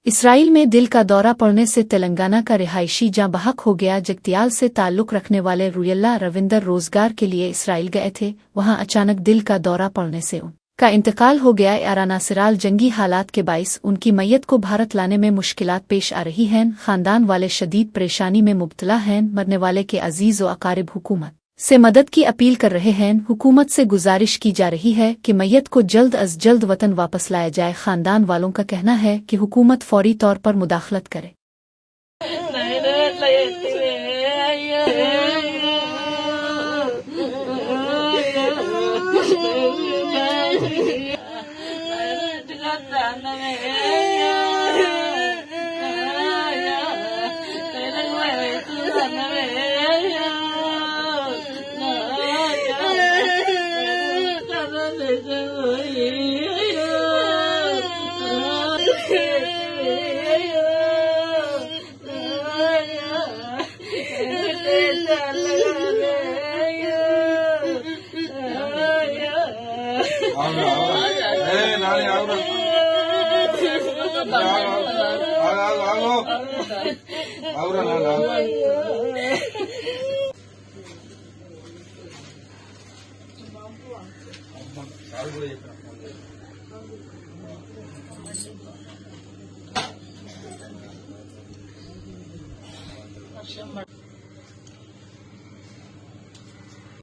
Israel में दिल का दौरा पड़ने से तेलंगाना का रिहायशी जाँ बहक हो गया। जगतियाल से ताल्लुक़ रखने वाले रुयल्ला रविंदर रोजगार के लिए इसराइल गए थे। वहां अचानक दिल का दौरा पड़ने से उनका इंतकाल हो गया। यारानासिराल जंगी हालात के बाइस उनकी मैयत को भारत लाने में मुश्किलात पेश आ रही हैं। खानदान वाले शदीद परेशानी में मुब्तला हैं। मरने वाले के अजीज़ व अकारिब हुकूमत से मदद की अपील कर रहे हैं। हुकूमत से गुजारिश की जा रही है कि मैयत को जल्द अज जल्द वतन वापस लाया जाए। खानदान वालों का कहना है कि हुकूमत फौरी तौर पर मुदाखलत करे। అవునా